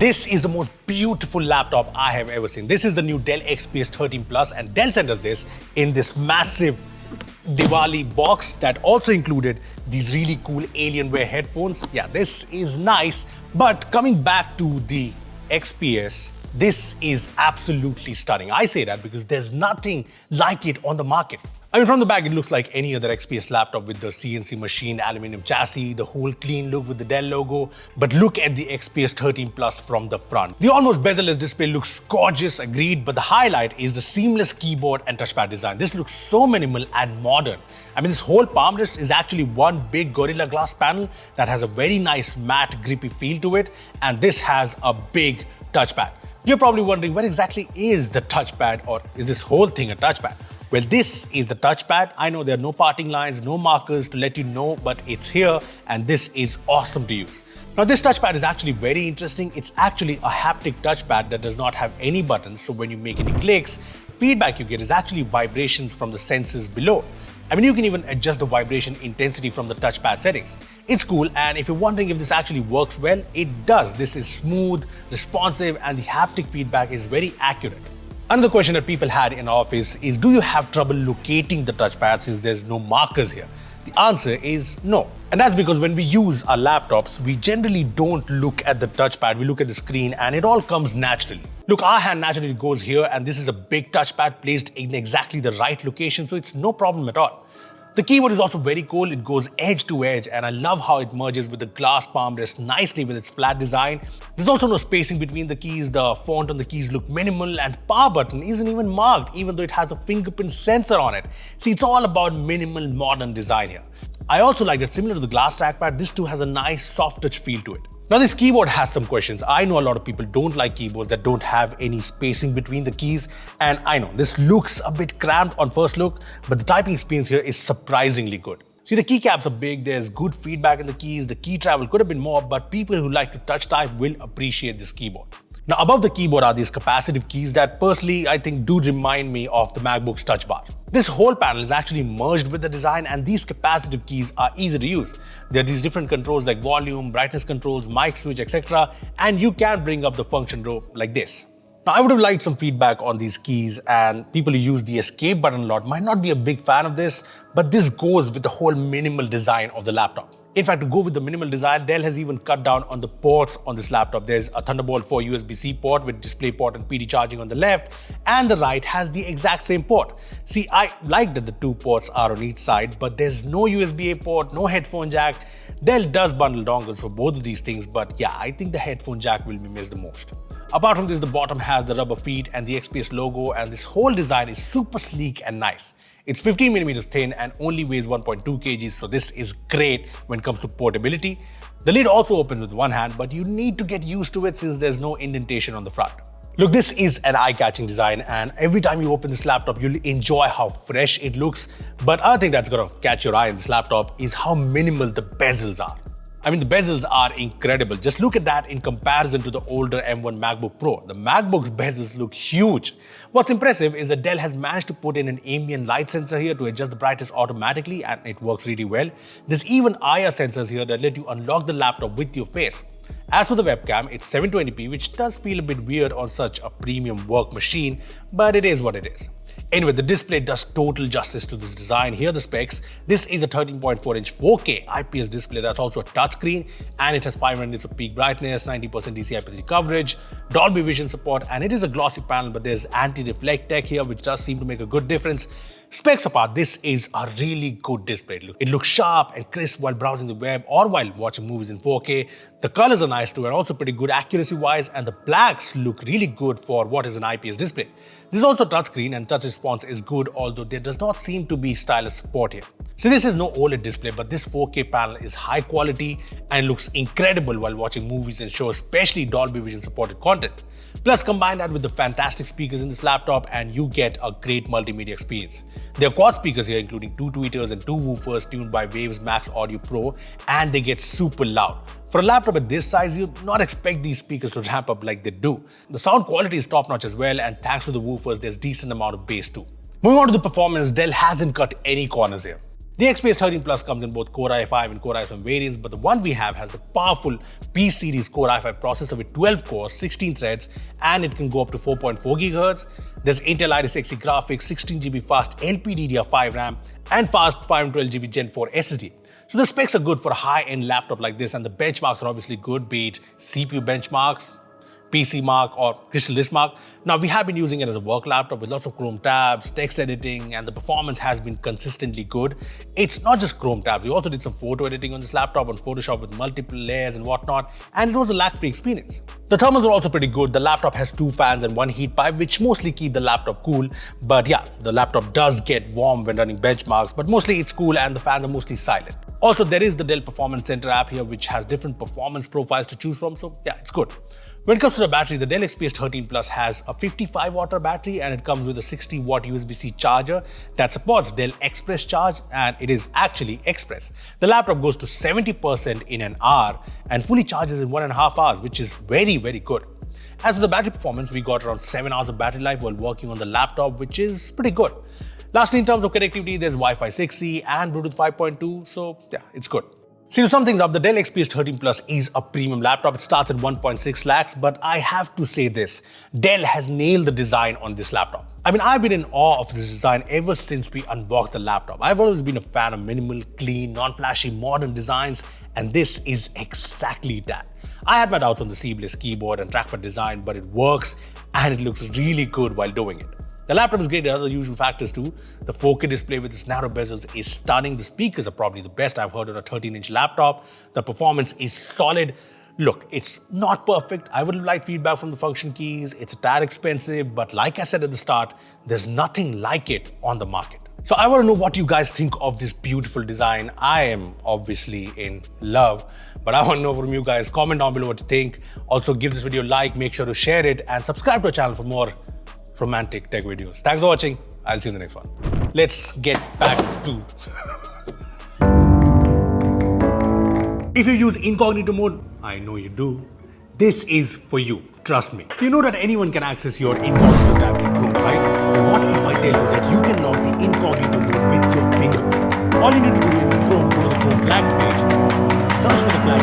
This is the most beautiful laptop I have ever seen. This is the new Dell XPS 13 Plus, and Dell sent us this in this massive Diwali box that also included these really cool Alienware headphones. Yeah, this is nice, but coming back to the XPS, this is absolutely stunning. I say that because there's nothing like it on the market. I mean, from the back, it looks like any other XPS laptop with the CNC machined aluminum chassis, the whole clean look with the Dell logo. But look at the XPS 13 Plus from the front. The almost bezel-less display looks gorgeous, agreed, but the highlight is the seamless keyboard and touchpad design. This looks so minimal and modern. I mean, this whole palm rest is actually one big Gorilla Glass panel that has a very nice matte, grippy feel to it, and this has a big touchpad. You're probably wondering, what exactly is the touchpad, or is this whole thing a touchpad? Well, this is the touchpad. I know there are no parting lines, no markers to let you know, but it's here and this is awesome to use. Now, this touchpad is actually very interesting. It's actually a haptic touchpad that does not have any buttons, so when you make any clicks, feedback you get is actually vibrations from the sensors below. I mean, you can even adjust the vibration intensity from the touchpad settings. It's cool, and if you're wondering if this actually works well, it does. This is smooth, responsive, and the haptic feedback is very accurate. Another question that people had in our office is, do you have trouble locating the touchpad since there's no markers here? The answer is no. And that's because when we use our laptops, we generally don't look at the touchpad, we look at the screen and it all comes naturally. Look, our hand naturally goes here, and this is a big touchpad placed in exactly the right location, so it's no problem at all. The keyboard is also very cool. It goes edge to edge, and I love how it merges with the glass palm rest nicely with its flat design. There's also no spacing between the keys. The font on the keys look minimal, and the power button isn't even marked, even though it has a fingerprint sensor on it. See, it's all about minimal modern design here. I also like that, similar to the glass trackpad, this too has a nice soft touch feel to it. Now, this keyboard has some questions. I know a lot of people don't like keyboards that don't have any spacing between the keys, and I know this looks a bit cramped on first look, but the typing experience here is surprisingly good. See, the keycaps are big, there's good feedback in the keys, the key travel could have been more, but people who like to touch type will appreciate this keyboard. Now, above the keyboard are these capacitive keys that personally I think do remind me of the MacBook's touch bar. This whole panel is actually merged with the design, and these capacitive keys are easy to use. There are these different controls like volume, brightness controls, mic switch, etc. And you can bring up the function row like this. Now, I would have liked some feedback on these keys, and people who use the escape button a lot might not be a big fan of this, but this goes with the whole minimal design of the laptop. In fact, to go with the minimal design, Dell has even cut down on the ports on this laptop. There's a Thunderbolt 4 USB-C port with DisplayPort and PD charging on the left, and the right has the exact same port. See, I like that the two ports are on each side, but there's no USB-A port, no headphone jack. Dell does bundle dongles for both of these things, but yeah, I think the headphone jack will be missed the most. Apart from this, the bottom has the rubber feet and the XPS logo, and this whole design is super sleek and nice. It's 15mm thin and only weighs 1.2 kg, so this is great when it comes to portability. The lid also opens with one hand, but you need to get used to it since there's no indentation on the front. Look, this is an eye-catching design, and every time you open this laptop, you'll enjoy how fresh it looks. But another thing that's gonna catch your eye in this laptop is how minimal the bezels are. I mean, the bezels are incredible. Just look at that in comparison to the older M1 MacBook Pro. The MacBook's bezels look huge. What's impressive is that Dell has managed to put in an ambient light sensor here to adjust the brightness automatically, and it works really well. There's even IR sensors here that let you unlock the laptop with your face. As for the webcam, it's 720p, which does feel a bit weird on such a premium work machine, but it is what it is. Anyway, the display does total justice to this design. Here are the specs. This is a 13.4-inch 4K IPS display that's also a touchscreen, and it has 500 nits of peak brightness, 90% DCI-P3 coverage, Dolby Vision support, and it is a glossy panel, but there's anti-reflect tech here, which does seem to make a good difference. Specs apart, this is a really good display. It looks sharp and crisp while browsing the web or while watching movies in 4K. The colors are nice too and also pretty good accuracy-wise, and the blacks look really good for what is an IPS display. This is also touchscreen, and touch response is good, although there does not seem to be stylus support here. So this is no OLED display, but this 4K panel is high quality and looks incredible while watching movies and shows, especially Dolby Vision supported content. Plus, combine that with the fantastic speakers in this laptop and you get a great multimedia experience. There are quad speakers here, including 2 tweeters and 2 woofers tuned by Waves Max Audio Pro, and they get super loud. For a laptop at this size, you'd not expect these speakers to ramp up like they do. The sound quality is top-notch as well, and thanks to the woofers, there's decent amount of bass too. Moving on to the performance, Dell hasn't cut any corners here. The XPS 13 Plus comes in both Core i5 and Core i7 variants, but the one we have has the powerful P series Core i5 processor with 12 cores, 16 threads, and it can go up to 4.4 GHz. There's Intel Iris Xe graphics, 16GB fast LPDDR5 RAM, and fast 512GB Gen 4 SSD. So the specs are good for a high-end laptop like this, and the benchmarks are obviously good, be it CPU benchmarks, PC Mark or Crystal Disk Mark. Now, we have been using it as a work laptop with lots of Chrome tabs, text editing, and the performance has been consistently good. It's not just Chrome tabs. We also did some photo editing on this laptop on Photoshop with multiple layers and whatnot, and it was a lag-free experience. The thermals are also pretty good. The laptop has 2 fans and 1 heat pipe, which mostly keep the laptop cool. But yeah, the laptop does get warm when running benchmarks, but mostly it's cool and the fans are mostly silent. Also, there is the Dell Performance Center app here, which has different performance profiles to choose from, so yeah, it's good. When it comes to the battery, the Dell XPS 13 Plus has a 55-watt battery, and it comes with a 60-watt USB-C charger that supports Dell Express Charge, and it is actually Express. The laptop goes to 70% in an hour and fully charges in 1.5 hours, which is very, very good. As for the battery performance, we got around 7 hours of battery life while working on the laptop, which is pretty good. Lastly, in terms of connectivity, there's Wi-Fi 6E and Bluetooth 5.2, so yeah, it's good. See, to sum things up, the Dell XPS 13 Plus is a premium laptop. It starts at 1.6 lakhs, but I have to say this, Dell has nailed the design on this laptop. I mean, I've been in awe of this design ever since we unboxed the laptop. I've always been a fan of minimal, clean, non-flashy, modern designs, and this is exactly that. I had my doubts on the seamless keyboard and trackpad design, but it works and it looks really good while doing it. The laptop is great at other usual factors too. The 4K display with its narrow bezels is stunning. The speakers are probably the best I've heard on a 13-inch laptop. The performance is solid. Look, it's not perfect. I would have liked feedback from the function keys. It's a tad expensive, but like I said at the start, there's nothing like it on the market. So I want to know what you guys think of this beautiful design. I am obviously in love, but I want to know from you guys. Comment down below what you think. Also, give this video a like, make sure to share it, and subscribe to our channel for more romantic tech videos. Thanks for watching. I'll see you in the next one. Let's get back to... If you use incognito mode, I know you do, this is for you. Trust me. So you know that anyone can access your incognito tab in Chrome, right? What if I tell you that you can lock the incognito mode with your fingerprint? All you need to do is in Chrome, go to the Chrome flags page, search for the flag